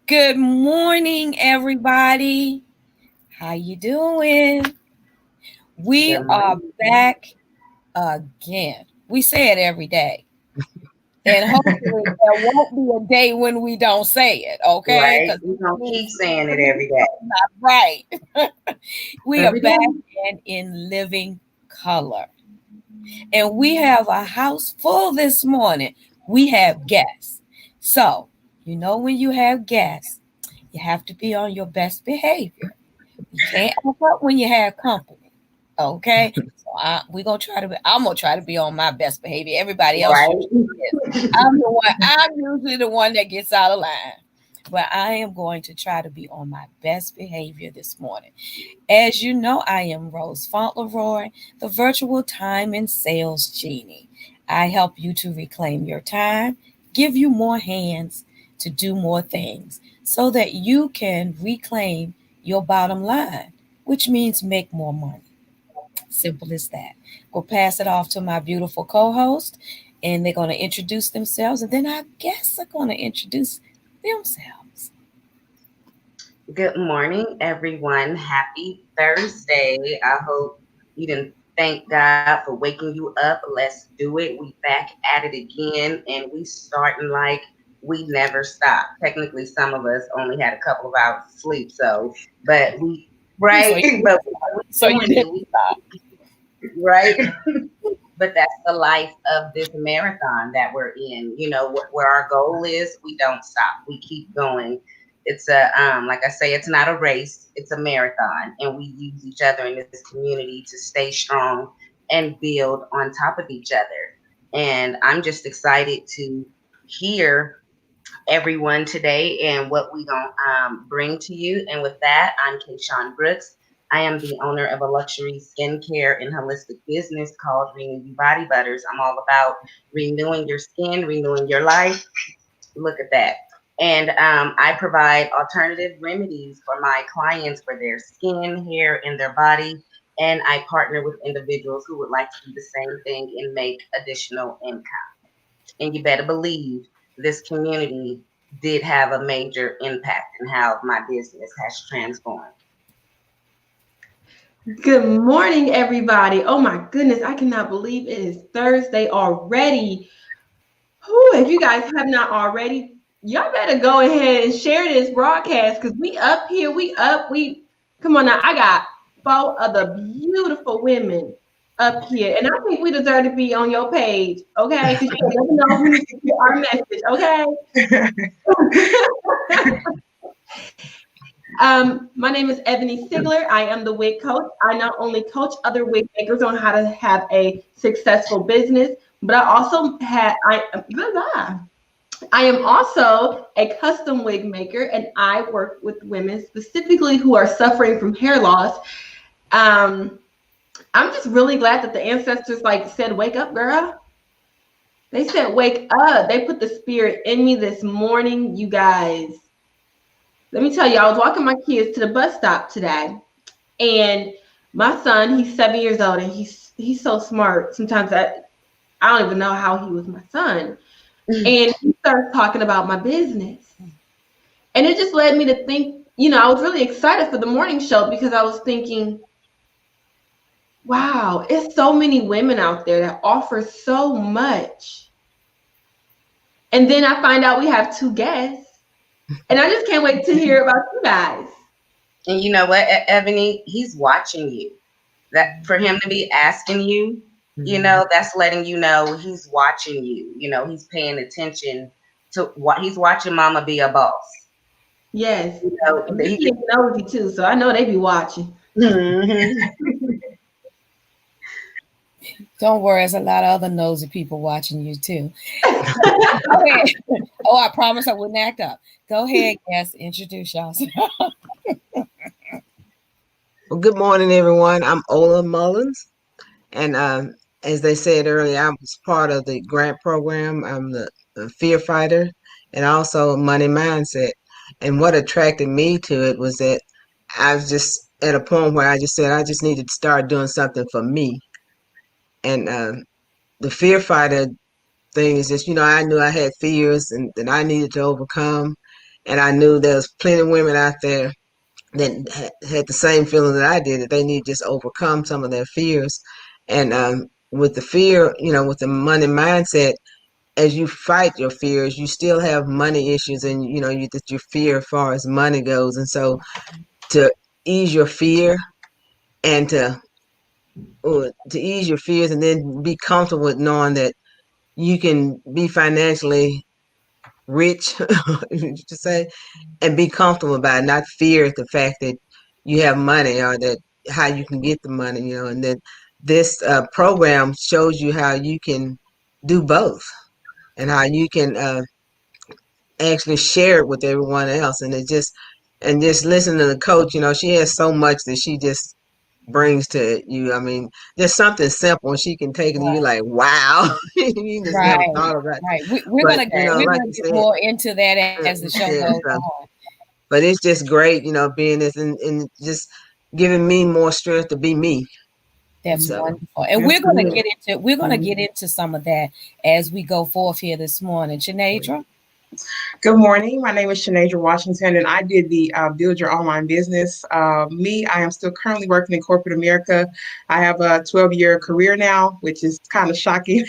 Good morning, everybody. How you doing? We Good are morning. back again. We say it every day. And hopefully there won't be a day when we don't say it, okay? Right? Because We're it going to keep means saying it every day. something not right. We are Every day. back and in living color. And we have a house full this morning. We have guests. So, when you have guests, you have to be on your best behavior. You can't act up when you have company. Okay. So we gonna try to be I'm gonna try to be on my best behavior. Everybody else usually Right? is. I'm usually the one that gets out of line. But I am going to try to be on my best behavior this morning. As you know, I am Rose Fauntleroy, the virtual time and sales genie. I help you to reclaim your time, give you more hands to do more things so that you can reclaim your bottom line, which means make more money. Simple as that. We'll pass it off to my beautiful co host, and they're going to introduce themselves, and then our guests are going to introduce themselves. Good morning, everyone. Happy Thursday. I hope you didn't thank God for waking you up. Let's do it. We back at it again, and we starting like we never stop. Technically, some of us only had a couple of hours of sleep, but So right? you, But we so you doing did it. Right? But that's the life of this marathon that we're in. Where our goal is, we don't stop. We keep going. It's like I say, it's not a race, it's a marathon, and we use each other in this community to stay strong and build on top of each other. And I'm just excited to hear everyone today and what we gonna bring to you. And with that, I'm Kayshawn Brooks. I am the owner of a luxury skincare and holistic business called Renew You Body Butters. I'm all about renewing your skin, renewing your life. Look at that. And I provide alternative remedies for my clients for their skin, hair, and their body. And I partner with individuals who would like to do the same thing and make additional income. And you better believe this community did have a major impact in how my business has transformed. Good morning, everybody. Oh my goodness, I cannot believe it is Thursday already. Whew, if you guys have not already, y'all better go ahead and share this broadcast because we up here, we come on now. I got four of the beautiful women up here, and I think we deserve to be on your page, okay? Because you never know who needs to hear our message, okay? My name is Ebony Sigler. I am the wig coach. I not only coach other wig makers on how to have a successful business, but I am also a custom wig maker, and I work with women specifically who are suffering from hair loss. Um, I'm just really glad that the ancestors said, "Wake up, girl." They said, "Wake up." They put the spirit in me this morning, you guys. Let me tell you, I was walking my kids to the bus stop today, and my son, he's 7 years old, and he's so smart. Sometimes I don't even know how he was my son. And he starts talking about my business. And it just led me to think, I was really excited for the morning show because I was thinking, wow, it's so many women out there that offer so much. And then I find out we have two guests. And I just can't wait to hear about you guys. And you know what, Ebony? He's watching you. That for him to be asking you, that's letting you know he's watching you. He's paying attention to what he's watching mama be a boss. Yes. And He they nosy too, so I know they be watching. Don't worry, there's a lot of other nosy people watching you too. Go ahead. Oh, I promise I wouldn't act up. Go ahead, yes, introduce yourself. Well, good morning, everyone. I'm Ola Mullins, and as they said earlier, I was part of the grant program. I'm the fear fighter and also money mindset. And what attracted me to it was that I was just at a point where I just said I just needed to start doing something for me. And the fear fighter thing is just, I knew I had fears and that I needed to overcome. And I knew there was plenty of women out there that had the same feeling that I did, that they need to just overcome some of their fears. And with the fear, with the money mindset, as you fight your fears, you still have money issues, and that your fear as far as money goes. And so to ease your fear and to ease your fears, and then be comfortable with knowing that you can be financially rich, to say, and be comfortable about it, not fear the fact that you have money or that how you can get the money, and that this program shows you how you can do both and how you can actually share it with everyone else. And just listen to the coach. She has so much that she just brings to you. I mean, just something simple, and she can take it, and you like, wow, you just never Right, thought about it. right. We're But gonna like we're you gonna get said, more into that as the show goes yeah. So, on. but it's just great, being this, and just giving me more strength to be me. That's So, wonderful. And Absolutely. we're gonna get into some of that as we go forth here this morning. Janadra? Good morning. My name is Shanadra Washington, and I did the Build Your Online Business. I am still currently working in corporate America. I have a 12-year career now, which is kind of shocking,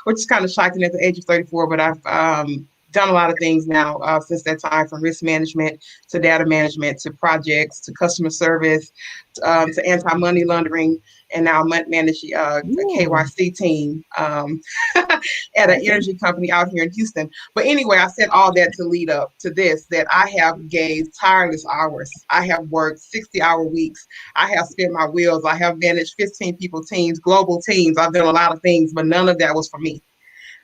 which is kind of shocking at the age of 34, but I've done a lot of things now since that time, from risk management to data management to projects to customer service to anti-money laundering, and now I manage a Ooh, KYC team at an energy company out here in Houston. But anyway, I said all that to lead up to this, that I have gave tireless hours. I have worked 60-hour weeks. I have spent my wheels. I have managed 15 people teams, global teams. I've done a lot of things, but none of that was for me.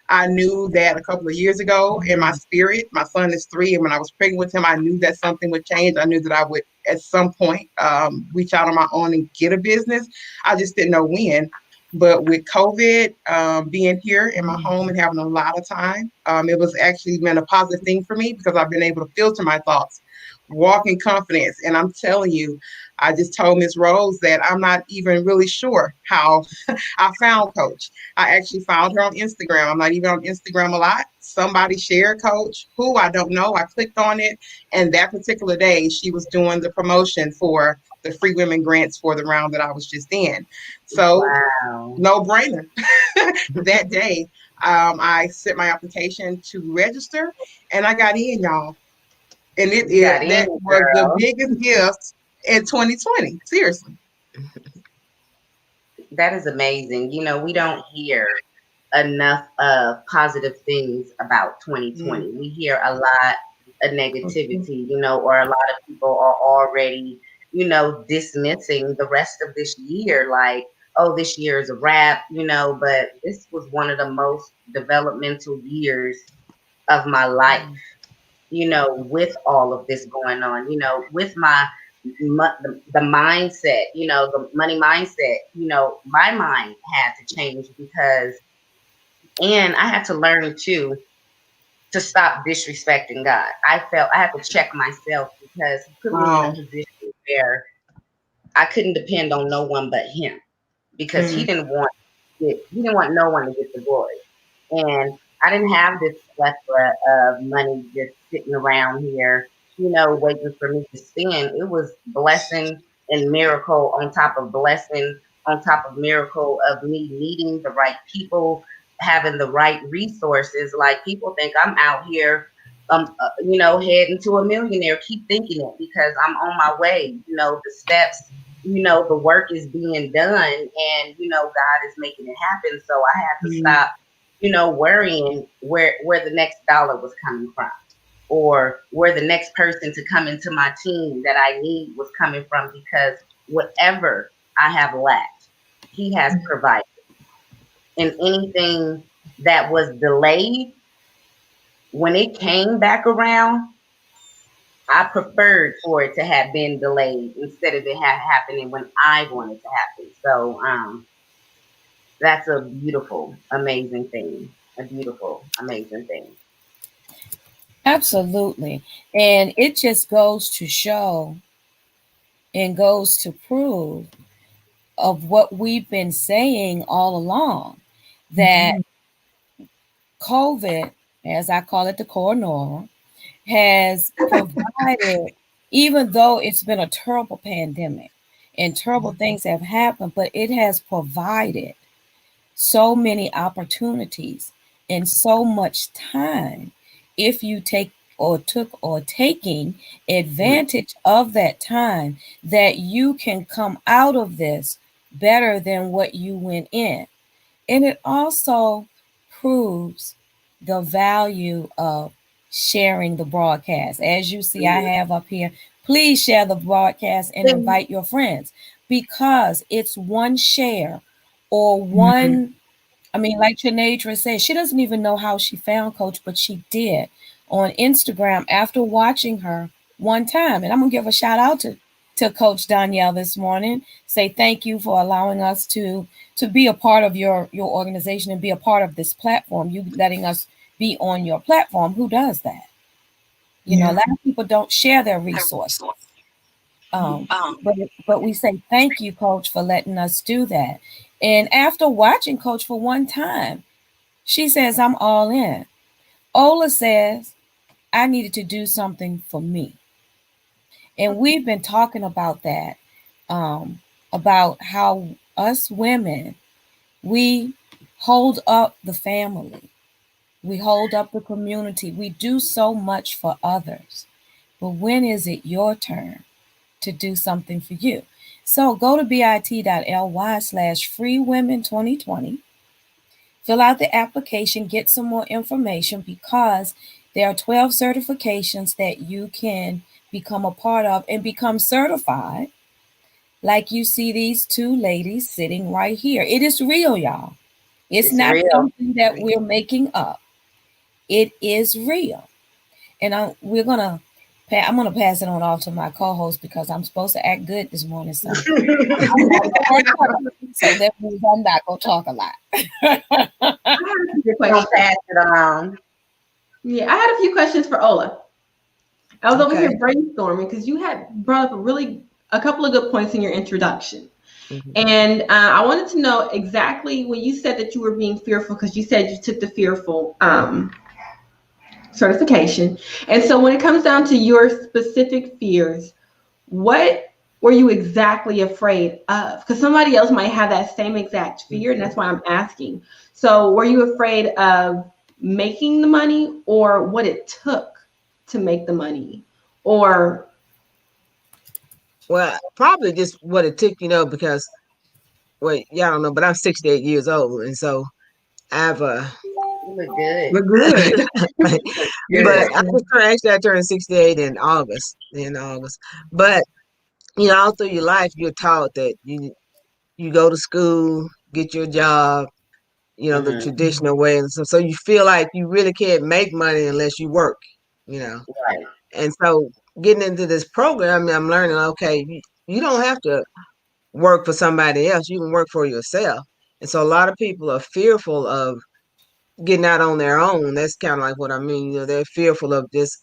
I knew that a couple of years ago in my spirit. My son is 3, and when I was pregnant with him, I knew that something would change. I knew that I would, at some point, reach out on my own and get a business. I just didn't know when. But with COVID, being here in my home and having a lot of time, it was actually been a positive thing for me, because I've been able to filter my thoughts, walk in confidence. And I'm telling you, I just told Miss Rose that I'm not even really sure how I found Coach. I actually found her on Instagram. I'm not even on Instagram a lot. Somebody shared Coach, who I don't know. I clicked on it, and that particular day, she was doing the promotion for the free women grants for the round that I was just in. So, Wow. no brainer. That day, I sent my application to register, and I got in, y'all. And You got in, that was the girl. biggest gift in 2020. Seriously. That is amazing. We don't hear enough of positive things about Mm. 2020. We hear a lot of negativity, or a lot of people are already, dismissing the rest of this year, like, oh, this year is a wrap, but this was one of the most developmental years of my life, with all of this going on, with the mindset, the money mindset, my mind had to change, because, and I had to learn too to stop disrespecting God. I felt I had to check myself, because He put me in a Wow. position where I couldn't depend on no one but Him, because Mm. He didn't want no one to get the glory. And I didn't have this plethora of money just sitting around here, waiting for me to spend. It was blessing and miracle on top of blessing on top of miracle of me meeting the right people, having the right resources. Like, people think I'm out here, heading to a millionaire. Keep thinking it, because I'm on my way. The steps, the work is being done, and God is making it happen. So I had to Mm. stop, worrying where the next dollar was coming from, or where the next person to come into my team that I need was coming from, because whatever I have lacked, He has provided. And anything that was delayed, when it came back around, I preferred for it to have been delayed instead of it happening when I wanted to happen. So that's a beautiful, amazing thing. A beautiful, amazing thing. absolutely. And it just goes to show and goes to prove of what we've been saying all along, that Mhm. COVID, as I call it, the coronora, has provided, even though it's been a terrible pandemic and terrible things have happened, but it has provided so many opportunities and so much time if you take or took or taking advantage of that time, that you can come out of this better than what you went in. And it also proves the value of sharing the broadcast. As you see, I have up here, please share the broadcast and invite your friends, because it's one share or one. I mean, like Janadra said, she doesn't even know how she found Coach, but she did on Instagram after watching her one time. And I'm gonna give a shout out to Coach Danielle this morning. Say thank you for allowing us to be a part of your organization and be a part of this platform. You letting us be on your platform. Who does that? You know, a lot of people don't share their resources. Um, but but we say thank you, Coach, for letting us do that. And after watching Coach for one time, she says, I'm all in. Ola says, I needed to do something for me. And we've been talking about that, about how us women, we hold up the family, we hold up the community, we do so much for others. But when is it your turn to do something for you? So go to bit.ly/freewomen2020. Fill out the application, get some more information, because there are 12 certifications that you can become a part of and become certified. Like you see these two ladies sitting right here. It is real, y'all. It's It's not real. something that we're making up. It is real. And I'm gonna pass it on off to my co-host, because I'm supposed to act good this morning. So I'm not gonna so that means I'm not gonna talk a lot. I had a few Don't questions. pass it on. Yeah, I had a few questions for Ola. I was over Okay. here brainstorming because you had brought up a couple of good points in your introduction. Mhm. And I wanted to know exactly when you said that you were being fearful, because you said you took the fearful certification. And so when it comes down to your specific fears, what were you exactly afraid of? Because somebody else might have that same exact fear, and that's why I'm asking. So were you afraid of making the money, or what it took to make the money? Or Well, probably just what it took, because well, y'all don't know, but I'm 68 years old, and so I've You look good. Look good. but Yes. I turned 68 in August. But all through your life, you're taught that you go to school, get your job, the Hmm. traditional way, and so you feel like you really can't make money unless you work, you know. Right. And so getting into this program, I'm learning, okay, you don't have to work for somebody else. You can work for yourself. And so a lot of people are fearful of getting out on their own. That's kind of like what I mean. They're fearful of just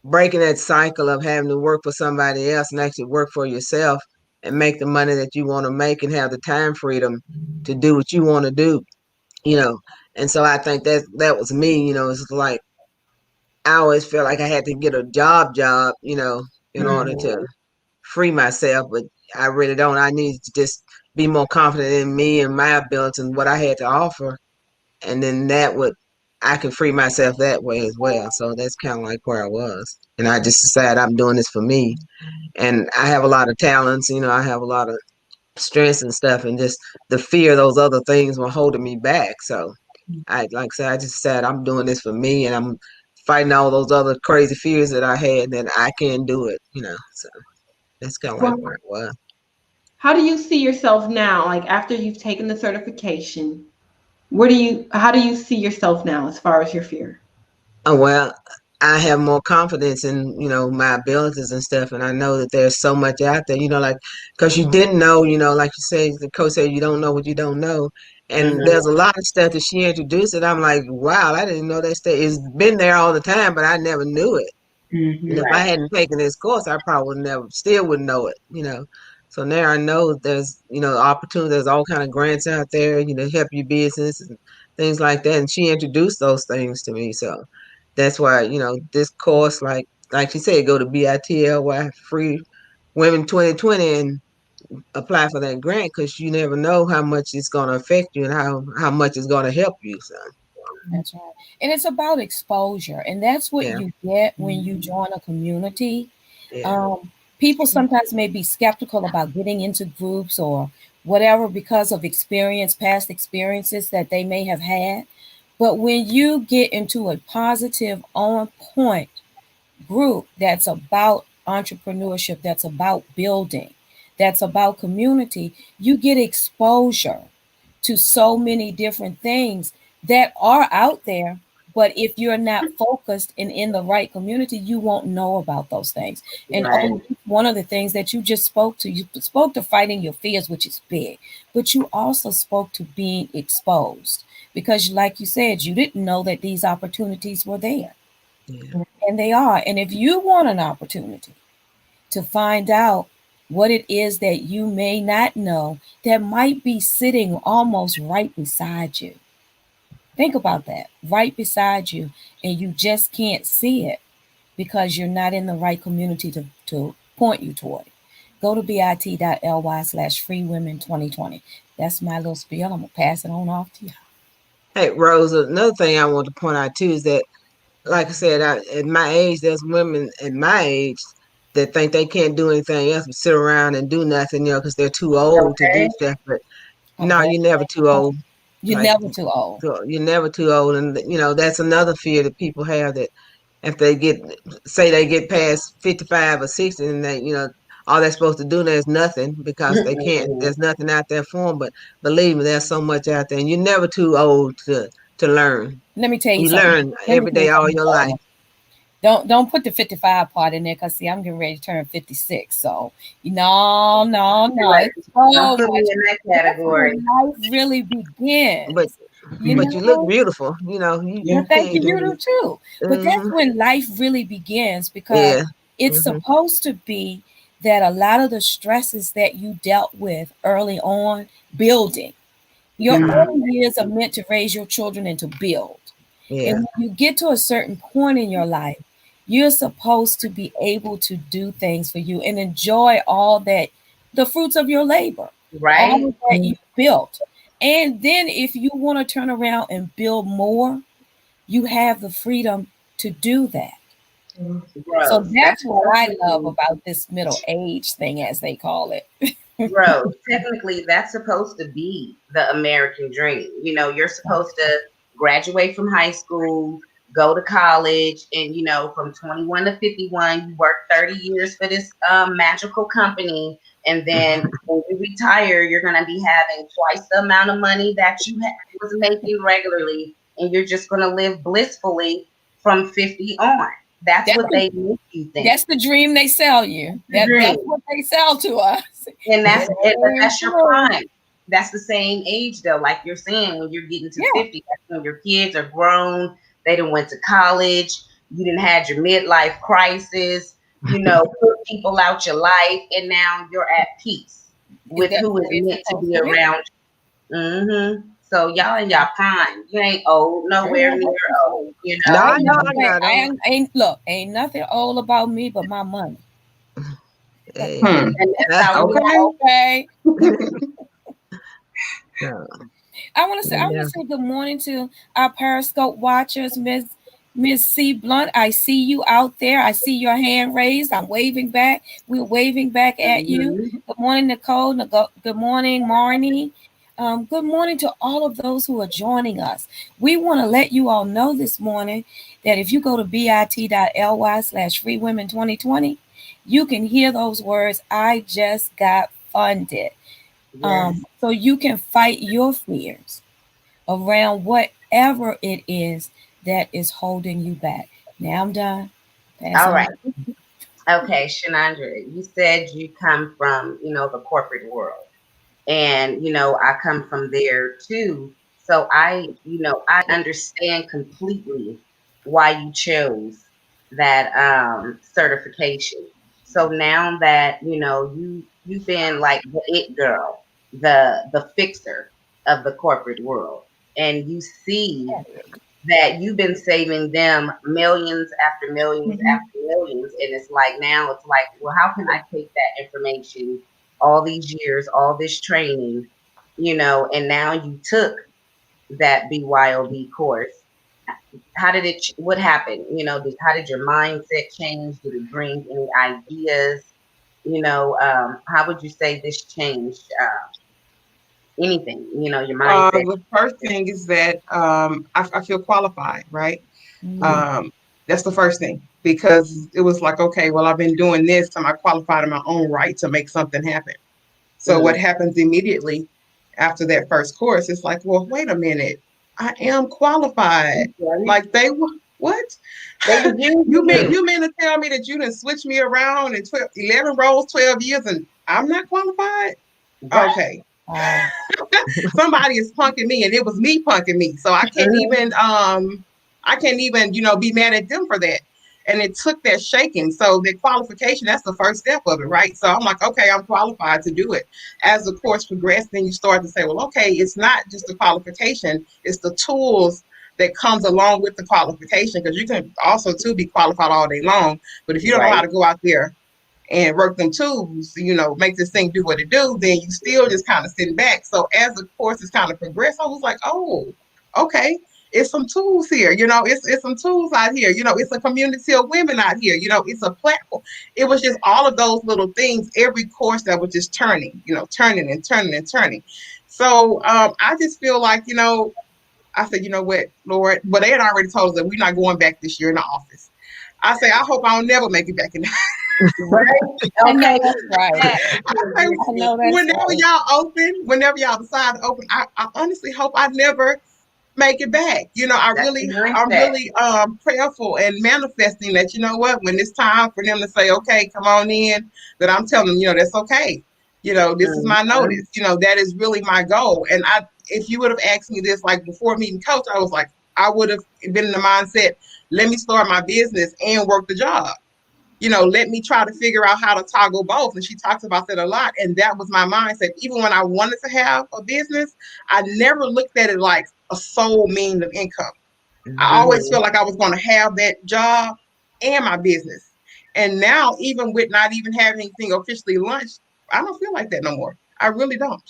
breaking that cycle of having to work for somebody else and actually work for yourself and make the money that you want to make and have the time freedom to do what you want to do, you know. And so I think that was me, it's like I always felt like I had to get a job, in order Hmm. to free myself, but I really don't. I need to just be more confident in me and my ability and what I had to offer, and then that would I can free myself that way as well. So that's kind of like where I was, and I just decided I'm doing this for me, and I have a lot of talents. I have a lot of strengths and stuff, and just the fear of those other things were holding me back. So like I said, I just said I'm doing this for me, and I'm fighting all those other crazy fears that I had that I can do it. So that's kind of like well, where it was. how do you see yourself now? Like after you've taken the certification, how do you see yourself now as far as your fear? Oh, well, I have more confidence in, my abilities and stuff. And I know that there's so much out there, like, because you didn't know, like you said, the coach said, you don't know what you don't know. And Hmm. there's a lot of stuff that she introduced that I'm like, wow, I didn't know that stuff. It's been there all the time, but I never knew it. And Hmm. if I Right. hadn't taken this course, I probably still wouldn't know it. So now I know there's, opportunities, there's all kind of grants out there, help your business and things like that. And she introduced those things to me. So that's why, this course, like she said, go to BITLY Free Women 2020 and apply for that grant, because you never know how much it's going to affect you and how much it's going to help you. So That's right. And it's about exposure. And that's what yeah, you get when you join a community. yeah, Um, People sometimes may be skeptical about getting into groups or whatever because of experience, past experiences that they may have had. But when you get into a positive, on point group that's about entrepreneurship, that's about building, that's about community, you get exposure to so many different things that are out there. But if you're not focused and in the right community, you won't know about those things. And Right. oh, one of the things that you just spoke to, you spoke to fighting your fears, which is big, but you also spoke to being exposed because, like you said, you didn't know that these opportunities were there, yeah. and they are. And if you want an opportunity to find out what it is that you may not know that might be sitting almost right beside you, think about that, right beside you, and you just can't see it because you're not in the right community to point you toward it. Go to bit.ly/free women 2020. That's my little spiel. I'm going to pass it on off to you. Hey, Rose, another thing I want to point out too is that, like I said, at my age, there's women at my age that think they can't do anything else but sit around and do nothing, because they're too old to do Okay. stuff. But Oh, no, that's you're never too old. you're Like, never too old. so you're never too old, and that's another fear that people have, that if they get past 55 or 60, and they, all they're supposed to do now is nothing, because they can't. Mhm. There's nothing out there for them. But believe me, there's so much out there, and you're never too old to learn. Let me tell you You something. learn Let me every tell you day, all something. your life. Don't put the 55 part in there because see, I'm getting ready to turn 56. So no, no, You're no. like, It's so don't put much. me in that That's category. when life really But begins. You but you look know? beautiful. You Well, thank you. can't. You do too. But that's Hmm. when life really begins because Yeah. it's Hmm. supposed to be that a lot of the stresses that you dealt with early on building. Your Hmm. early years are meant to raise your children and to build. And Yeah. when you get to a certain point in your life, you're supposed to be able to do things for you and enjoy all that, the fruits of your labor, all Right? of that you built. And then if you want to turn around and build more, you have the freedom to do that. So Gross. That's that's what I love supposed about this middle age thing, as they call it. gross. Technically, that's supposed to be the American dream. You're supposed to graduate from high school, go to college, and from 21 to 51, you work 30 years for this magical company, and then when you retire, you're gonna be having twice the amount of money that you was making regularly, and you're just gonna live blissfully from 50 on. That's That's what the, they make you think. that's the dream they sell you. The That's dream. what they sell to us. And It but ain't that's your true. prime. That's the same age though, like you're saying, when you're getting to Yeah. 50, that's when your kids are grown, they done went to college, you didn't had your midlife crisis, put people out your life, and now you're at peace with That's who the is way it's meant to supposed be to be. around you. So y'all in y'all prime. You ain't old, nowhere near old, No, Ain't no, nothing, no, don't. ain't look, ain't nothing old about me but my money. Hey. Hmm. And that's how we Okay. Okay. No, I want no. to say good morning to our Periscope watchers, Miss C Blunt. I see you out there. I see your hand raised. I'm waving back. We're waving back at you. Mhm. Good morning, Nicole. Good morning, Marnie. Good morning to all of those who are joining us. We want to let you all know this morning that if you go to bit.ly/free women 2020, you can hear those words. I just got funded. Yes. So you can fight your fears around whatever it is that is holding you back. Now I'm done. Pass All on. right. Okay, Shanandra, you said you come from, the corporate world. And, I come from there too. So I understand completely why you chose that certification. So now that, you've been like the it girl, the fixer of the corporate world, and you see That is. that you've been saving them millions after millions Mhm. after millions. And it's like, now it's like, well, how can I take that information, all these years, all this training, and now you took that BYOB course. How did what happened? How did your mindset change? Did it bring any ideas? How would you say this changed anything? Your mindset. The first thing is that I feel qualified, right? Mm. Um, that's the first thing because it was like, okay, well, I've been doing this, so I'm qualified in my own right to make something happen. So Mm, what happens immediately after that first course? It's like, well, wait a minute, I am qualified. right? Like what? They was you using mean you. you mean to tell me that you didn't switch me around in 12, 11 roles, 12 years, and I'm not qualified? Right. Okay, Wow. somebody is punking me, and it was me punking me. So Mhm. I can't even be mad at them for that. And it took that shaking. So the qualification, that's the first step of it, right? So I'm like, okay, I'm qualified to do it. As the course progressed, then you start to say, well, okay, it's not just the qualification, it's the tools that comes along with the qualification, because you can also too be qualified all day long, but if you don't know how Right. to go out there and work them tools, make this thing do what it do, then you still just kind of sitting back. So as the courses kind of progressed, I was like, oh, okay, it's some tools here. It's some tools out here. It's a community of women out here. It's a platform. It was just all of those little things. Every course that was just turning, turning and turning and turning. So I just feel like, I said, you know what, Lord, but they had already told us that we're not going back this year in the office. I say, I hope I don't never make it back in. Right. I know Okay. that's right. That is I I know that's whenever right. y'all open, whenever y'all decide to open, I honestly hope I never make it back. that's the I'm mindset. really prayerful and manifesting that, what, when it's time for them to say, okay, come on in, that I'm telling them, that's okay. This is my Mhm. notice. That is really my goal. And if you would have asked me this like before meeting coach, I was like, I would have been in the mindset, let me start my business and work the job. Let me try to figure out how to toggle both. And she talks about that a lot. And that was my mindset. Even when I wanted to have a business, I never looked at it like a sole means of income. I Mhm. always felt Mhm. like I was going to have that job and my business. And now, even with not even having anything officially launched, I don't feel like that no more. I really don't.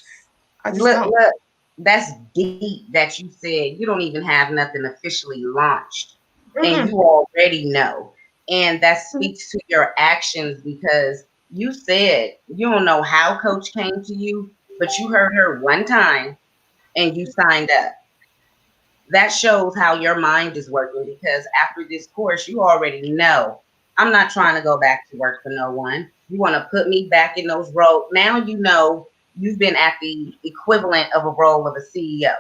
I just Look, don't. look, that's deep that you said you don't even have nothing officially launched and Mm-mm. you already know. And that speaks to your actions because you said you don't know how coach came to you, but you heard her one time and you signed up. That shows how your mind is working because after this course, you already know I'm not trying to go back to work for no one. You want to put me back in those roles. Now you know you've been at the equivalent of a role of a CEO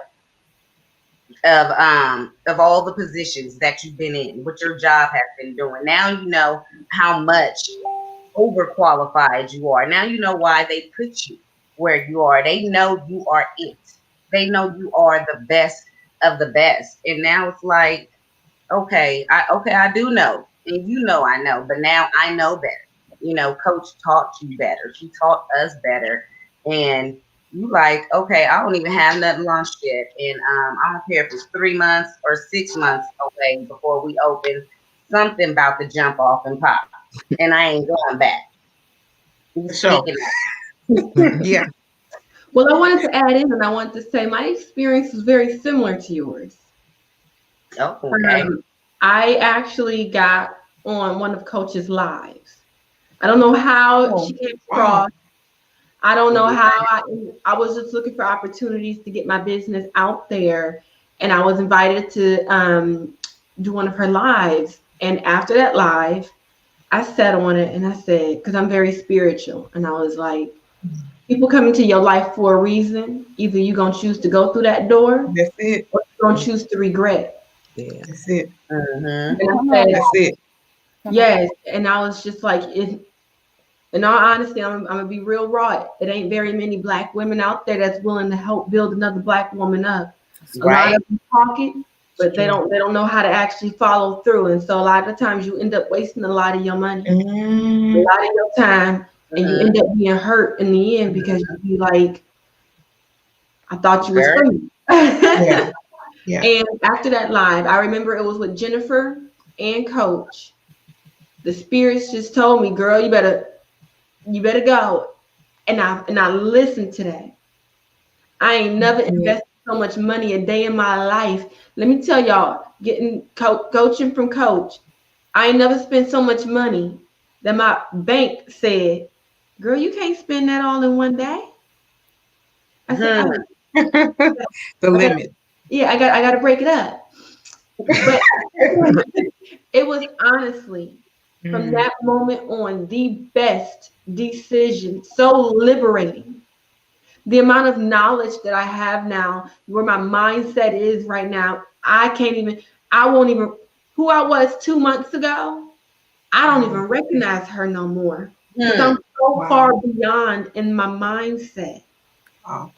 of all the positions that you've been in, what your job has been doing. Now you know how much overqualified you are. Now you know why they put you where you are. They know you are it. They know you are the best of the best. And now it's like, okay, I do know. And I know, but now I know better. Coach taught you better. She taught us better. And you like, okay, I don't even have nothing launched yet. And I don't care if it's 3 months or 6 months away before we open. Something about to jump off and pop. And I ain't going back. You For sure. speaking that. Yeah. Well, I wanted to add in and I wanted to say my experience was very similar to yours. Oh, okay. I actually got on one of Coach's lives. I don't know how Oh, she came wow. across. I don't know how Right. I was just looking for opportunities to get my business out there, and I was invited to do one of her lives. And after that live, I sat on it and I said, because I'm very spiritual, and I was like, people come into your life for a reason. Either you're gonna choose to go through that door, That's it. or you're gonna choose to regret. Yeah. That's it. Mm-hmm. And Come I on said, now. That's it. Come on. yes. And I was just like, in all honesty, I'm gonna be real raw. It ain't very many black women out there that's willing to help build another black woman up. That's A lot Right. of them talk it, it's but they true. don't know how to actually follow through. And so a lot of times you end up wasting a lot of your money, a Mm, lot of your time, and you Mm-hmm. end up being hurt in the end because you be like, I thought you was Very. free. yeah. Yeah. And after that live, I remember it was with Jennifer and Coach. The spirits just told me, girl, you better go. And I listened to that. I ain't never Yeah. invested so much money a day in my life. Let me tell y'all, getting coaching from Coach, I ain't never spent so much money that my bank said, girl, you can't spend that all in one day. I said, Hmm. oh, The I got, limit. yeah, I got to break it up. But it was honestly from Mm. that moment on the best decision, so liberating. The amount of knowledge that I have now, where my mindset is right now, I won't even, who I was 2 months ago, I don't even recognize her no more because Hmm. I'm so Wow. far beyond in my mindset. Wow.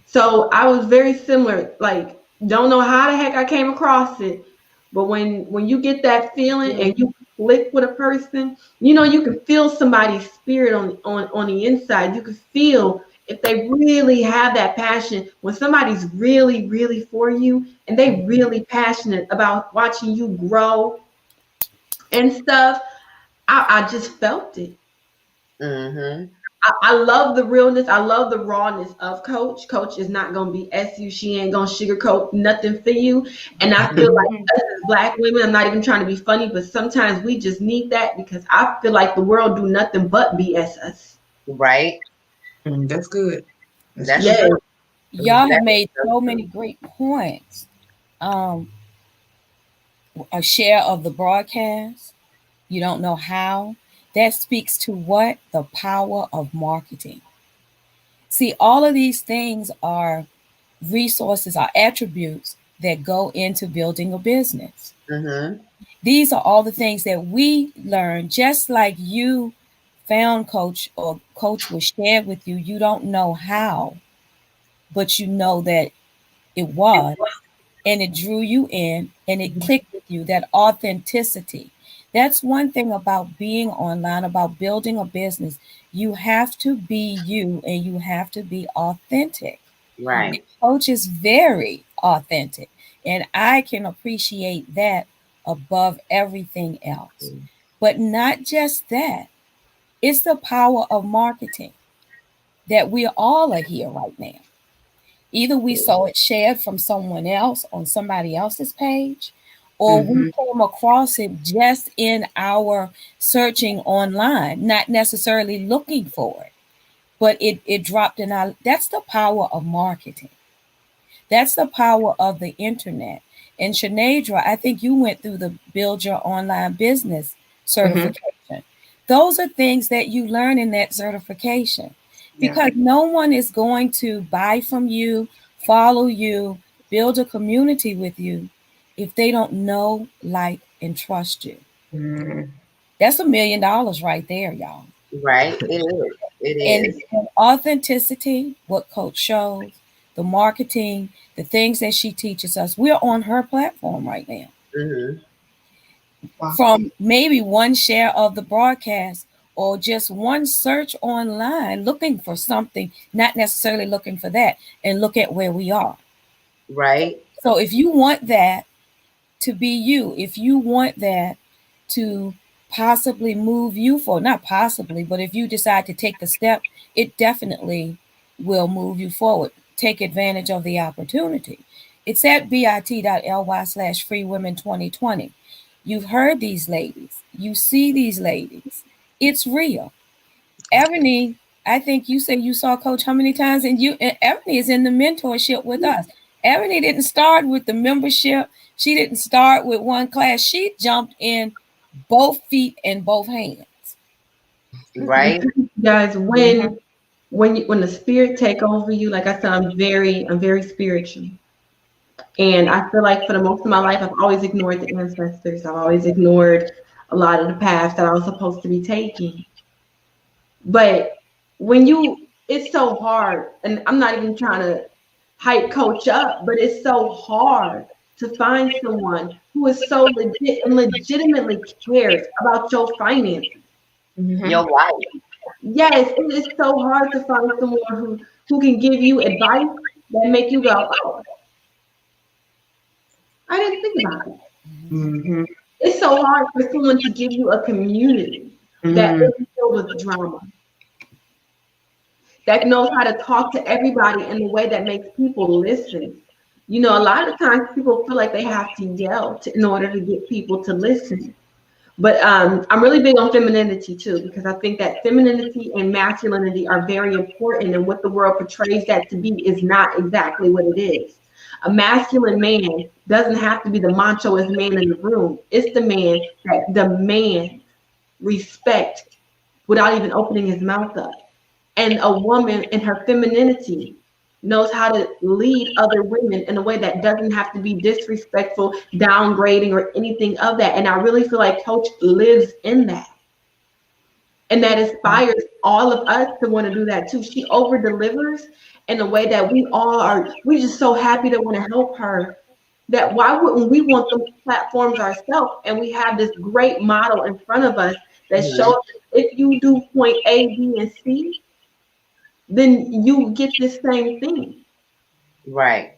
So I was very similar. Like, don't know how the heck I came across it, but when you get that feeling and you click with a person, you can feel somebody's spirit on the inside. You can feel if they really have that passion. When somebody's really, really for you and they really passionate about watching you grow and stuff, I just felt it. Mm-hmm. I love the realness. I love the rawness of Coach. Coach is not gonna be SU. She ain't gonna sugarcoat nothing for you. And I feel like Mhm. us as Black women, I'm not even trying to be funny, but sometimes we just need that because I feel like the world do nothing but BS us. Right. That's good. That's That's true. Yes, true. Y'all have That is made so so many true. great points. Um, a share of the broadcast. You don't know how. That speaks to what? The power of marketing. See, all of these things are resources, are attributes that go into building a business. Mm-hmm. These are all the things that we learn, just like you found Coach or Coach was shared with you. You don't know how, but you know that it was, and it drew you in and it clicked with you, that authenticity. That's one thing about being online, about building a business. You have to be you and you have to be authentic. Right. Coach is very authentic, and I can appreciate that above everything else. But not just that, it's the power of marketing that we all are here right now. Either we saw it shared from someone else on somebody else's page, or we Mm-hmm. came across it just in our searching online, not necessarily looking for it, but it dropped in our. That's the power of marketing. That's the power of the internet. And Shanadra, I think you went through the Build Your Online Business Mm-hmm. certification. Those are things that you learn in that certification Yeah. because no one is going to buy from you, follow you, build a community with you if they don't know, like, and trust you. Mm-hmm. That's $1 million right there, y'all. Right. It is. It is. And authenticity, what Coach shows, the marketing, the things that she teaches us, we're on her platform right now. Mm-hmm. Wow. From maybe one share of the broadcast or just one search online looking for something, not necessarily looking for that, and look at where we are. Right. So if you want that to be you, if you want that to possibly move you for, not possibly, but if you decide to take the step, it definitely will move you forward. Take advantage of the opportunity. It's at bit.ly/free women 2020. You've heard these ladies, you see these ladies. It's real. Ebony, I think you said you saw Coach how many times, and Ebony is in the mentorship with us. Ebony didn't start with the membership. She didn't start with one class. She jumped in both feet and both hands. Right. guys, Mm-hmm. when the spirit take over you, like I said, I'm very spiritual. And I feel like for the most of my life, I've always ignored the ancestors. I've always ignored a lot of the paths that I was supposed to be taking. But it's so hard, and I'm not even trying to hype coach up, but it's so hard to find someone who is so legit and legitimately cares about your finances. Mm-hmm. Your life. Yes, it is so hard to find someone who can give you advice that make you go, oh. I didn't think about that. Mm-hmm. It's so hard for someone to give you a community that Mm-hmm. isn't filled with drama, that knows how to talk to everybody in a way that makes people listen. You know, a lot of times people feel like they have to yell in order to get people to listen. But I'm really big on femininity too, because I think that femininity and masculinity are very important, and what the world portrays that to be is not exactly what it is. A masculine man doesn't have to be the machoest man in the room. It's the man that demands respect without even opening his mouth up. And a woman in her femininity knows how to lead other women in a way that doesn't have to be disrespectful, downgrading, or anything of that. And I really feel like Coach lives in that. And that inspires all of us to want to do that too. She over delivers in a way that we all are, we just so happy to want to help her. That why wouldn't we want the platforms ourselves? And we have this great model in front of us that Mhm. shows if you do point A, B, and C, then you get the same thing. Right.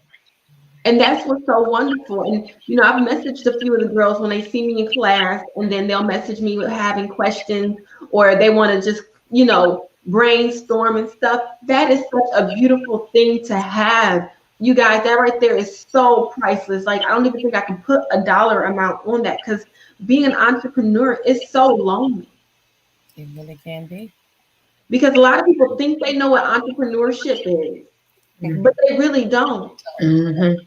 And that's what's so wonderful. And I've messaged a few of the girls when they see me in class, and then they'll message me with having questions, or they want to just, brainstorm and stuff. That is such a beautiful thing to have. You guys, that right there is so priceless. Like, I don't even think I can put a dollar amount on that, because being an entrepreneur is so lonely. It really can be. Because a lot of people think they know what entrepreneurship is, but they really don't. Mm-hmm.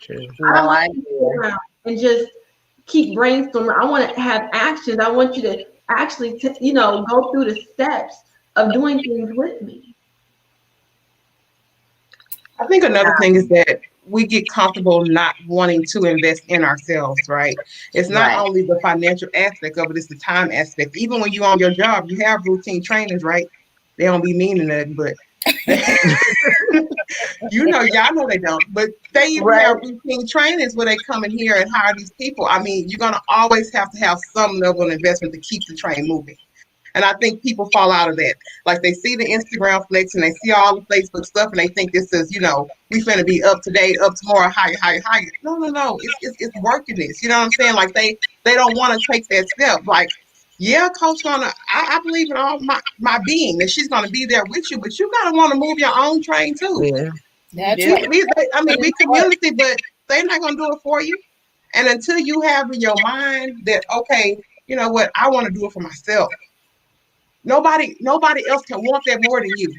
True. I don't No want you to sit idea. around and just keep brainstorming. I want to have actions. I want you to actually, go through the steps of doing things with me. I think another thing is that we get comfortable not wanting to invest in ourselves, right? It's not Right. only the financial aspect of it, it's the time aspect. Even when you're on your job, you have routine trainers, right? They don't be meaning nothing, but y'all know they don't. But they even Right. have routine trainings where they come in here and hire these people. I mean, you're gonna always have to have some level of investment to keep the train moving. And I think people fall out of that. Like they see the Instagram flicks and they see all the Facebook stuff and they think this is, we finna be up today, up tomorrow, higher, higher, higher. No, no, no. It's working this. You know what I'm saying? Like they don't want to take that step. Like, yeah, coach I believe in all my being that she's gonna be there with you, but you gotta want to move your own train too. Yeah. You That's do. right. We community, but they're not gonna do it for you. And until you have in your mind that, okay, you know what, I want to do it for myself. Nobody else can want that more than you.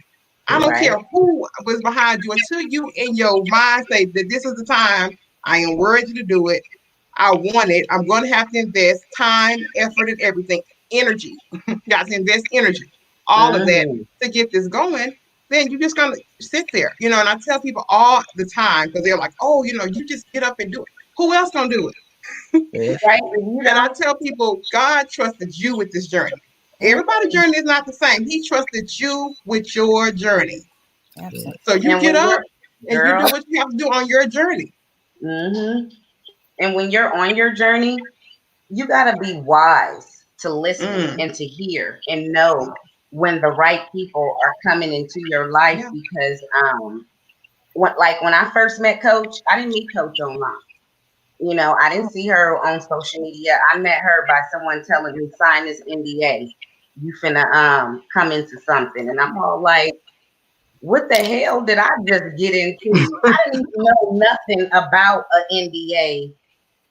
I don't Right. care who was behind you until you in your mind say that this is the time I am worthy to do it. I want it. I'm going to have to invest time, effort, and everything. Energy. Got to invest energy. All of that Mm-hmm. to get this going. Then you're just going to sit there, And I tell people all the time because they're like, oh, you just get up and do it. Who else going to do it? Yeah. Right. If you And I don't. tell people, God trusted you with this journey. Mm, Everybody's journey is not the same. He trusted you with your journey. Yeah. absolutely. So you And get when up you're and you do girl. what you have to do on your journey. Mm-hmm. And when you're on your journey, you gotta be wise to listen Mm, and to hear and know when the right people are coming into your life yeah. because when I first met Coach, I didn't meet Coach online. I didn't see her on social media. I met her by someone telling me sign this NDA. You finna come into something. And I'm all like, what the hell did I just get into? I didn't even know nothing about an NDA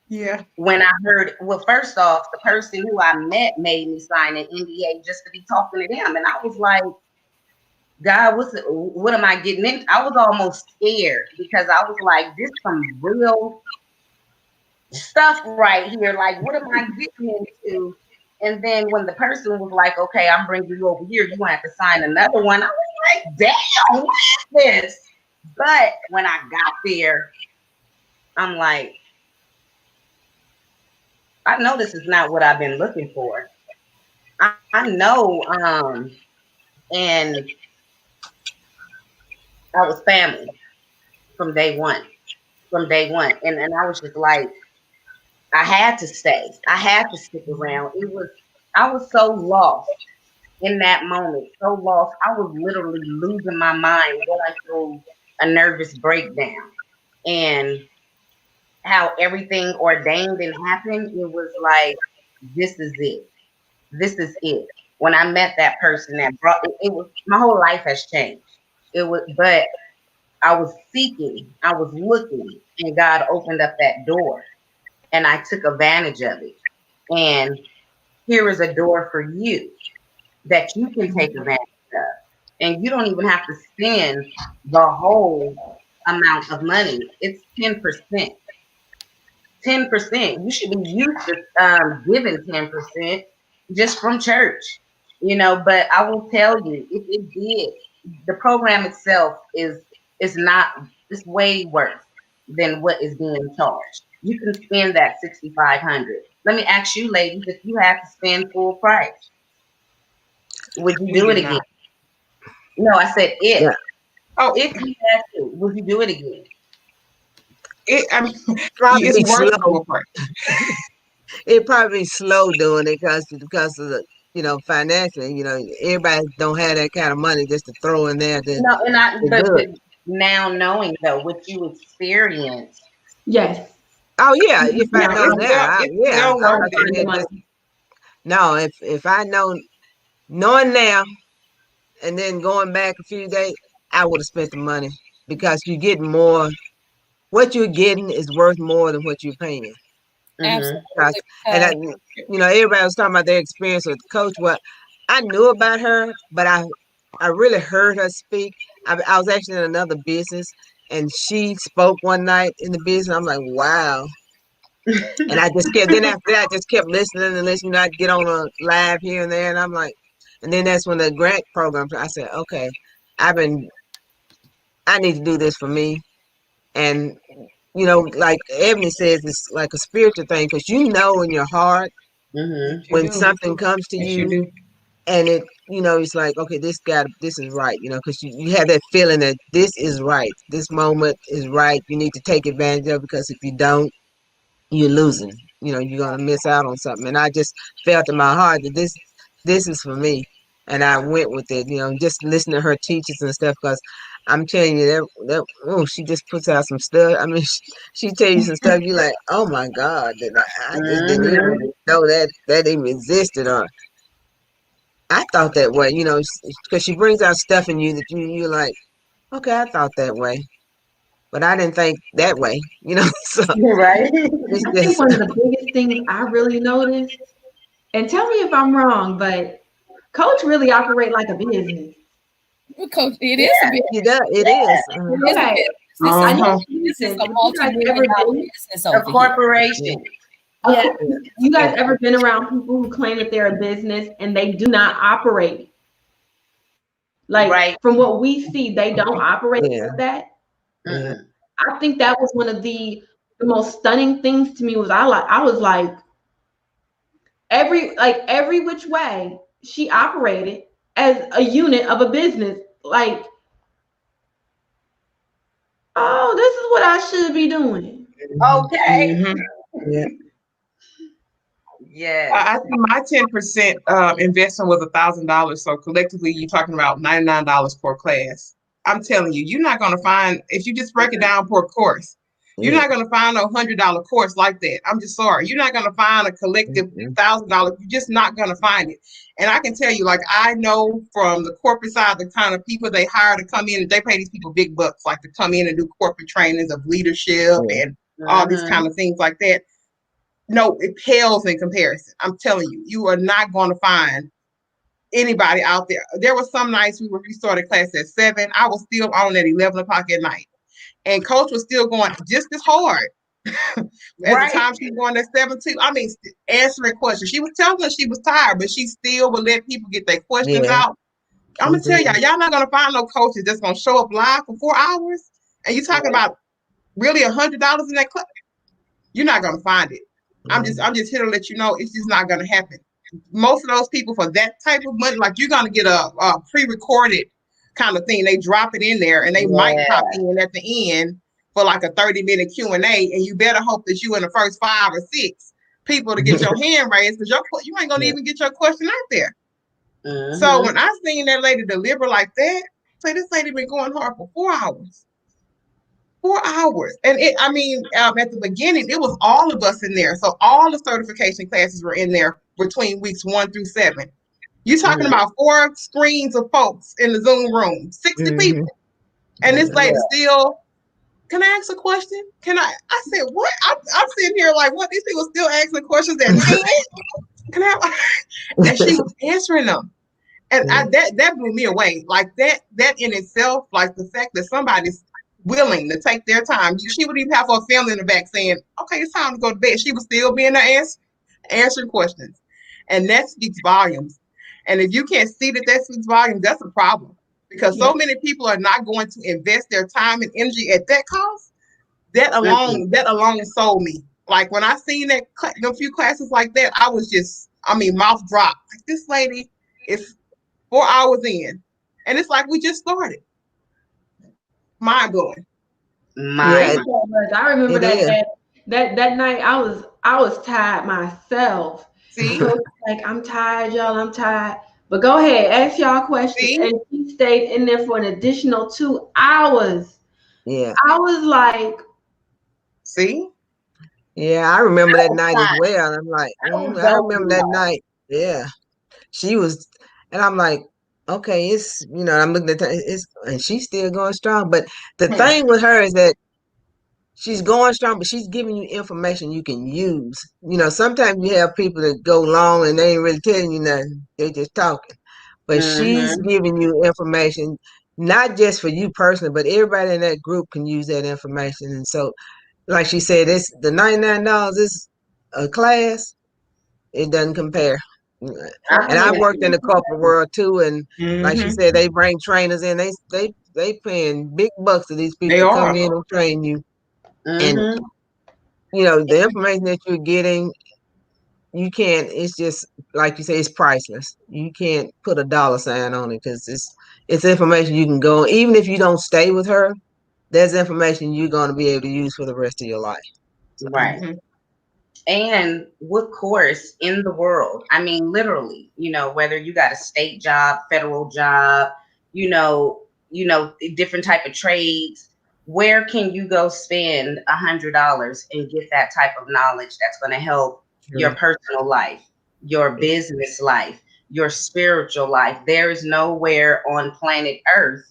Yeah. when I heard. Well, first off, the person who I met made me sign an NDA just to be talking to them. And I was like, God, what am I getting into? I was almost scared because I was like, this some real stuff right here. Like, what am I getting into? And then when the person was like, okay, I'm bringing you over here, you have to sign another one. I was like, damn, what is this? But when I got there, I'm like, I know this is not what I've been looking for. I know, and I was family from day one, from day one. And I was just like, I had to stay. I had to stick around. I was so lost in that moment, so lost. I was literally losing my mind, going through a nervous breakdown. And how everything ordained and happened, it was like, this is it. This is it. When I met that person that brought it, it was my whole life has changed. It was, but I was seeking, I was looking, and God opened up that door, and I took advantage of it. And here is a door for you that you can take advantage of. And you don't even have to spend the whole amount of money. It's 10%. 10%. You should be used to giving 10% just from church, But I will tell you, if it did, the program itself is not, it's way worse than what is being charged. You can spend that 6,500. Let me ask you, ladies, if you had to spend full price, would you We do it did again? not. No, I said if. Yeah. Oh, If you had to, would you do it again? I mean, Probably it's be worth the slow. full price. It probably be slow doing it because of the financially, everybody don't have that kind of money just to throw in there No, and to do but it. now knowing though what you experienced, Yes. Oh yeah, if I Now Yeah, I know it's would well, now, it's yeah, well I I'm worth would not it. find gonna the just money. no. If I knowing now and then going back a few days, I would have spent the money because you get more. What you're getting is worth more than what you're paying. mm-hmm, Because, Absolutely. and Because everybody was talking about their experience with Coach. Well, I knew about her, but I really heard her speak. I was actually in another business, and she spoke one night in the business. I'm like, wow. And I just kept. Then after that, I just kept listening and listening. I'd get on a live here and there, and I'm like, and then that's when the grant program. I said, okay, I've been. I need to do this for me, and like Ebony says, it's like a spiritual thing because in your heart Yes, mm-hmm, you when do. something comes to Yes, you you do. and it's like, okay, this is right, because you have that feeling that this is right, this moment is right, you need to take advantage of it, because if you don't, you're losing, you're going to miss out on something. And I just felt in my heart that this is for me, and I went with it, just listening to her teachers and stuff, because I'm telling you that oh, she just puts out some stuff. I mean, she tell you some stuff, you like, oh my God, that I just didn't mm-hmm. even know that even existed, or I thought that way, because she brings out stuff in you that you're like, okay, I thought that way, but I didn't think that way, So Right. it's I think just, one of the biggest things I really noticed, and tell me if I'm wrong, but Coach really operate like a business. Coach, it is a Yeah, bit. it yeah. is. It is a Okay, business. This I is know Uh-huh. it's a this is business. a If you guys ever multi-million dollar been, business A over here. Yeah, corporation. of Yeah. course, you guys ever been around people who claim that they're a business and they do not operate like Right. from what we see, they don't operate yeah, like that. yeah, Mm-mm. I think that was one of the most stunning things to me was I was like every which way she operated as a unit of a business. Like, oh, this is what I should be doing. Okay. Mm-hmm. yeah, Yes. I think my 10% investment was $1,000. So collectively, you're talking about $99 per class. I'm telling you, you're not going to find, if you just break it down per course, you're yeah, not going to find a $100 course like that. I'm just sorry. You're not going to find a collective mhm, $1,000. You're just not going to find it. And I can tell you, like, I know from the corporate side, the kind of people they hire to come in, and they pay these people big bucks, like to come in and do corporate trainings of leadership yeah, and all these Mm-hmm. kind of things like that. No, it pales in comparison. I'm telling you, you are not going to find anybody out there. There were some nights we started class at 7. I was still on at 11 o'clock at night, and coach was still going just as hard as the Right. time she was going at 7 too. I mean, answering questions. She was telling us she was tired, but she still would let people get their questions yeah, out. I'm she gonna tell did. y'all not gonna find no coaches that's gonna show up live for 4 hours, and you talking about really $100 in that class. You're not gonna find it. Mhm, I'm just here to let you know it's just not gonna happen. Most of those people for that type of money, like you're gonna get a pre-recorded kind of thing. They drop it in there, and they might pop Yeah. in at the end for like a 30-minute Q&A, and you better hope that you in the first 5 or 6 people to get your hand raised, because you ain't gonna yeah, even get your question out there. So Mm-hmm. when I seen that lady deliver like that, say this lady been going hard for 4 hours. 4 hours. And at the beginning, it was all of us in there. So all the certification classes were in there between weeks 1 through 7. You're talking about 4 screens of folks in the Zoom room, 60 Mhm. people. And this Yeah. lady still, can I ask a question? Can I said, what? I'm sitting here like, what? These people still asking questions at 10? Can I? And she was answering them. And that blew me away. Like that in itself, like the fact that somebody's willing to take their time. She would even have her family in the back saying, okay, it's time to go to bed. She was still being there answering questions. And that speaks volumes. And if you can't see that speaks volumes, that's a problem. Because so many people are not going to invest their time and energy at that cost. That alone sold me. Like when I seen that a few classes like that, I was just, mouth dropped. Like this lady is 4 hours in, and it's like we just started. Mind blowing. Yeah, I remember it is. that night I was tired myself. See, So like I'm tired, y'all. I'm tired. But go ahead, ask y'all questions. see, And she stayed in there for an additional 2 hours. Yeah. I was like, see. Yeah, I remember that was night as fine. well. I'm like, I was I remember dozing that off. night. Yeah. She was, and I'm like, okay, I'm looking at and she's still going strong. But the thing with her is that she's going strong, but she's giving you information you can use. Sometimes you have people that go long and they ain't really telling you nothing. They're just talking. But she's Mm-hmm. giving you information, not just for you personally, but everybody in that group can use that information. And so, like she said, it's the $99 is a class. It doesn't compare. I've And I been worked in the corporate world too, and like she Mm-hmm. said, they bring trainers in. They paying big bucks to these people They to come are. in and train you. And mm-hmm. the information that you're getting, you can't. It's just like you say, it's priceless. You can't put a dollar sign on it because it's information you can go. Even if you don't stay with her, there's information you're going to be able to use for the rest of your life. So, Right. Mm-hmm. And what course in the world? I mean, literally, whether you got a state job, federal job, different type of trades, where can you go spend $100 and get that type of knowledge that's going to help your true. personal life, your business life, your spiritual life? There is nowhere on planet Earth,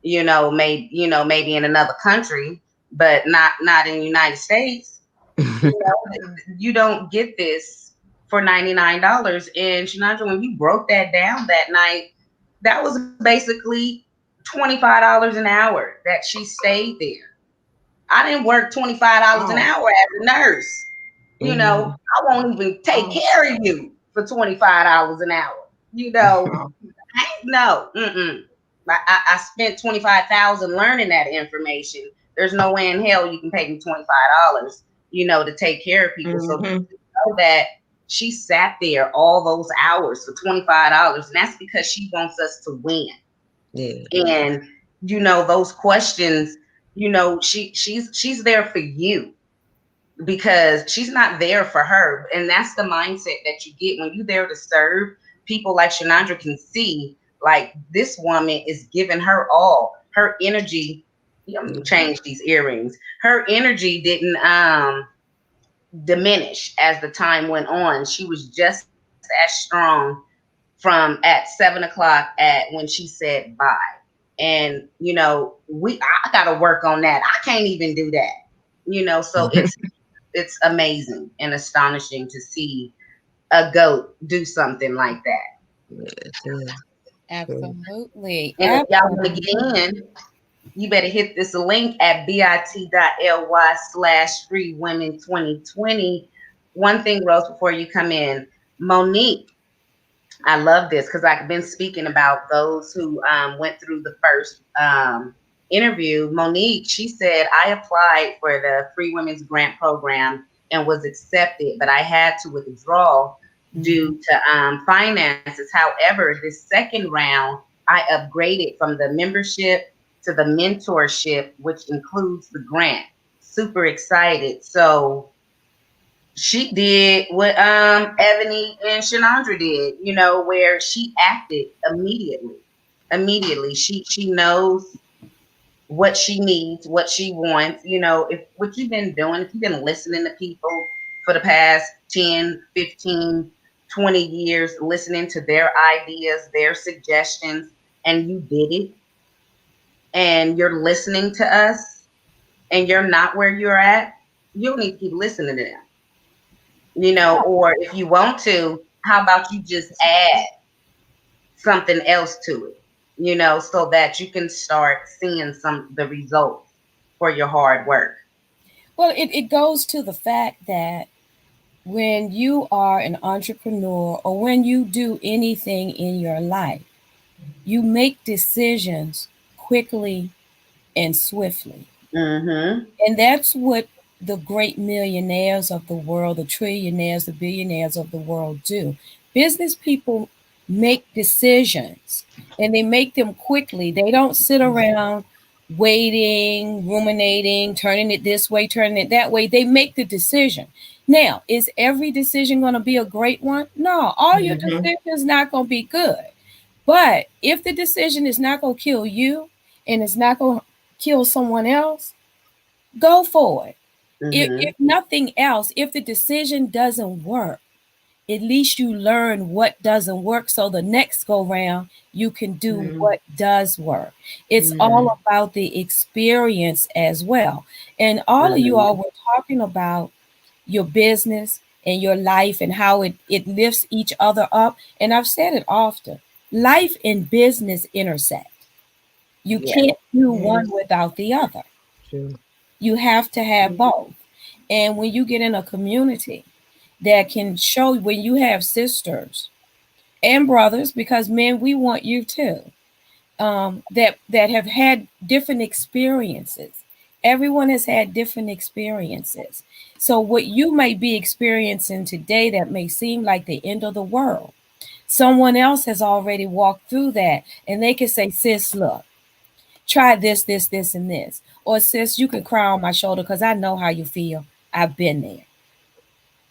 maybe in another country, but not in the United States. You don't get this for $99. And Shanandra, when you broke that down that night, that was basically $25 an hour that she stayed there. I didn't work $25 an Oh, hour as a nurse. Mhm. I won't even take oh, care of you for $25 an hour. You know, oh. no, mm-mm. I spent 25,000 learning that information. There's no way in hell you can pay me $25, to take care of people. So Mm-hmm. know that she sat there all those hours for $25, and that's because she wants us to win. Yeah. And those questions, she's there for you because she's not there for her. And that's the mindset that you get when you're there to serve. People like Shanandra can see, like, this woman is giving her all. Her energy, I'm gonna change these earrings. Her energy didn't diminish as the time went on. She was just as strong from at 7 o'clock at when she said bye. And I gotta work on that. I can't even do that. So it's amazing and astonishing to see a goat do something like that. Yes, yeah, true. Absolutely. And if y'all want to get in, you better hit this link at bit.ly/free women 2020. One thing, Rose, before you come in, Monique, I love this because I've been speaking about those who went through the first interview. Monique, she said, I applied for the Free Women's Grant Program and was accepted, but I had to withdraw due to finances. However, this second round, I upgraded from the membership to the mentorship, which includes the grant. Super excited. So she did what Ebony and Shanandra did, where she acted immediately. Immediately. She knows what she needs, what she wants. You know, if what you've been doing, if you've been listening to people for the past 10, 15, 20 years, listening to their ideas, their suggestions, and you did it, and you're listening to us, and you're not where you're at, you'll need to keep listening to them. You know, or if you want to, how about you just add something else to it, you know, so that you can start seeing some the results for your hard work. Well, it goes to the fact that when you are an entrepreneur or when you do anything in your life, you make decisions quickly and swiftly. Mm-hmm. And that's what the great millionaires of the world, the trillionaires, the billionaires of the world do. Business people make decisions and they make them quickly. They don't sit around waiting, ruminating, turning it this way, turning it that way. They make the decision. Now, is every decision going to be a great one? No, all your Mm-hmm. decisions not going to be good. But if the decision is not going to kill you and it's not going to kill someone else, go for it. If Mm-hmm. nothing else, if the decision doesn't work, at least you learn what doesn't work so the next go round you can do Mm-hmm. what does work. It's Mm-hmm. all about the experience as well. And all of you Mm-hmm. all were talking about your business and your life and how it lifts each other up. And I've said it often, life and business intersect. You Yeah. can't do one Yes. without the other. True. You have to have both. And when you get in a community that can show, when you have sisters and brothers, because men, we want you too, that have had different experiences. Everyone has had different experiences. So what you might be experiencing today that may seem like the end of the world, someone else has already walked through that, and they can say, sis, look, try this, this, this, and this. Or sis, you can cry on my shoulder because I know how you feel. I've been there.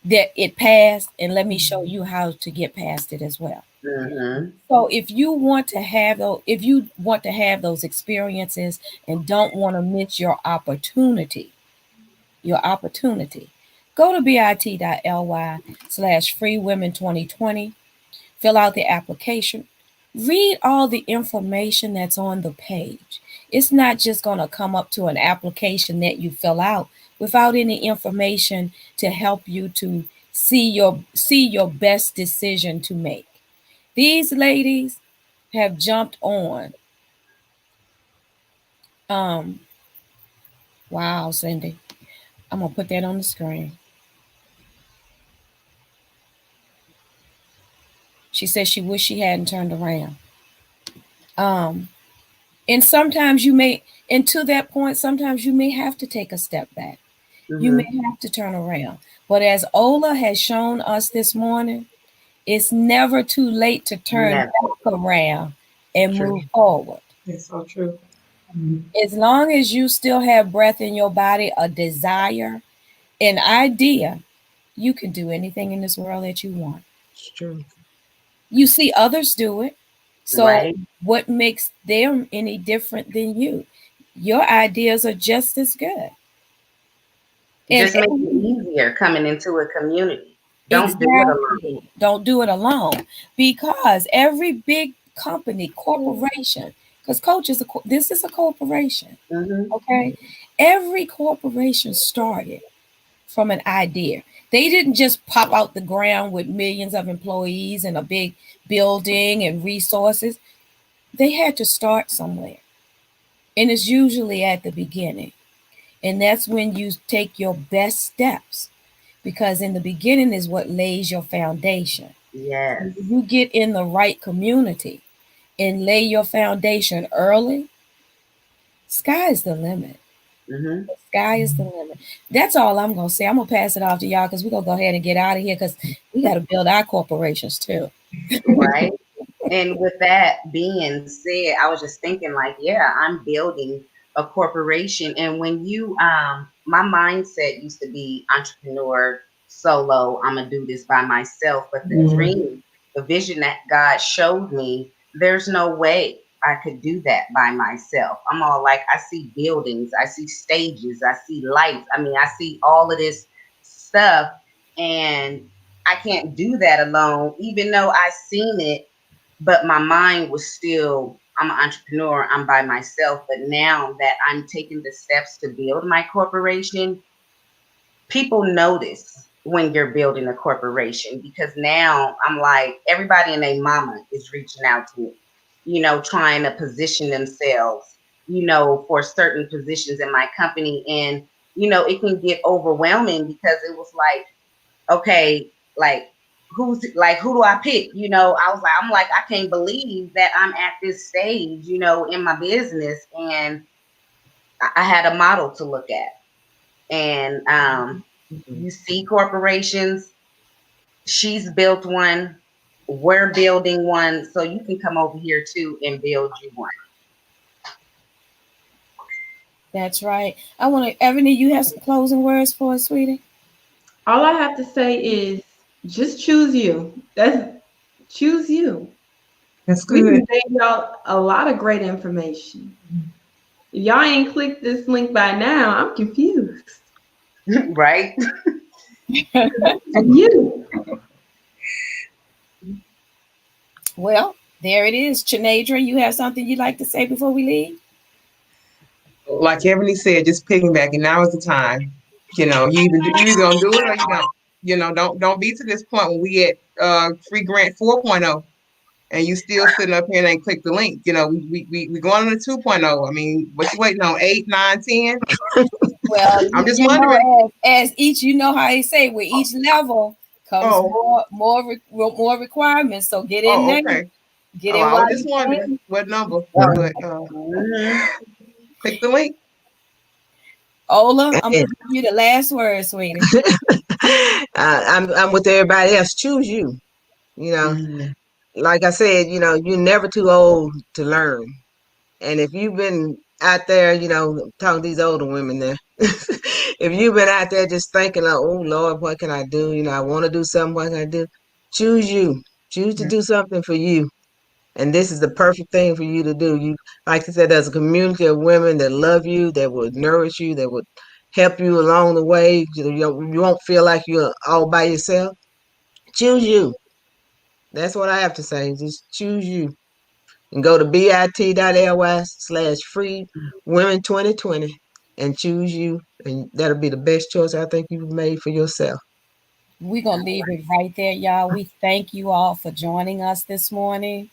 That it passed, and let me show you how to get past it as well. Mm-hmm. So if you want to have those experiences and don't want to miss your opportunity, go to bit.ly/free women 2020, fill out the application, read all the information that's on the page. It's not just going to come up to an application that you fill out without any information to help you to see your best decision to make. These ladies have jumped on. Um, wow, Cindy, I'm gonna put that on the screen. She says she wish she hadn't turned around. Um, and sometimes you may, and to that point, sometimes you may have to take a step back. You may Mm-hmm. have to turn around. But as Ola has shown us this morning, it's never too late to turn Never. back around and True. move forward. It's so true. Mm-hmm. As long as you still have breath in your body, a desire, an idea, you can do anything in this world that you want. It's true. You see others do it. So, Right. what makes them any different than you? Your ideas are just as good. And Just make it easier coming into a community. Don't do it alone. exactly, don't do it alone because every big company, corporation, because Coach is this is a corporation, Mm-hmm. okay? Every corporation started from an idea. They didn't just pop out the ground with millions of employees and a big building and resources. They had to start somewhere. And it's usually at the beginning. And that's when you take your best steps because in the beginning is what lays your foundation. Yes. And when you get in the right community and lay your foundation early, sky is the limit. Mm-hmm. The sky is the limit. That's all I'm gonna say. I'm gonna pass it off to y'all because we're gonna go ahead and get out of here because we gotta build our corporations too. Right. And with that being said, I was just thinking like, yeah, I'm building a corporation. And when you my mindset used to be entrepreneur solo, I'm gonna do this by myself. But the Mm-hmm. dream, the vision that God showed me, there's no way. I could do that by myself. I'm all like, I see buildings, I see stages, I see lights. I mean, I see all of this stuff, and I can't do that alone, even though I seen it, but my mind was still, I'm an entrepreneur, I'm by myself. But now that I'm taking the steps to build my corporation, people notice when you're building a corporation, because now I'm like, everybody and their mama is reaching out to me, trying to position themselves, for certain positions in my company. And, it can get overwhelming because it was like, okay, like, who do I pick? I'm like, I can't believe that I'm at this stage, in my business. And I had a model to look at. And you see corporations, she's built one, we're building one, so you can come over here too and build you one. That's right. I want to, Ebony, you have some closing words for us, sweetie? All I have to say is just choose you. That's choose you. That's We good. can gave y'all a lot of great information. If y'all ain't clicked this link by now, I'm confused. Right? And you. Well, there it is. Chinadra, you have something you'd like to say before we leave? Like Ebony said, just piggybacking. Now is the time. You either gonna do it or you don't. Don't be to this point when we at free grant 4.0 and you still sitting up here and ain't click the link. We going on to 2.0. I mean, what you waiting on? 8, 9, 10? Well, I'm just wondering. as each, you know how they say, with each level comes Oh, more requirements. So get in oh, there, okay. get Oh, in I was while just you wondering can. what number, but Mhm. click the link. Ola, I'm And gonna give you the last word, sweetie. I'm with everybody else. Choose you. You know, Mhm. like I said, you're never too old to learn. And if you've been out there, talking to these older women there, if you've been out there just thinking, like, oh Lord, what can I do? I want to do something. What can I do? Choose you. Choose to do something for you. And this is the perfect thing for you to do. You, like I said, there's a community of women that love you, that would nourish you, that would help you along the way. You won't feel like you're all by yourself. Choose you. That's what I have to say. Just choose you. And go to bit.ly/free women 2020 and choose you. And that'll be the best choice I think you've made for yourself. We're gonna leave it right there, y'all. We thank you all for joining us this morning.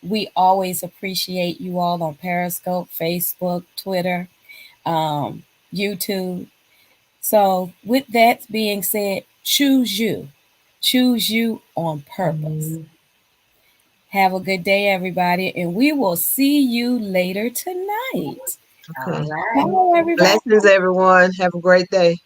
We always appreciate you all on Periscope, Facebook, Twitter, YouTube. So, with that being said, choose you. Choose you on purpose. Have a good day, everybody, and we will see you later tonight. All Okay. right. Bye, everybody. Blessings, everyone. Have a great day.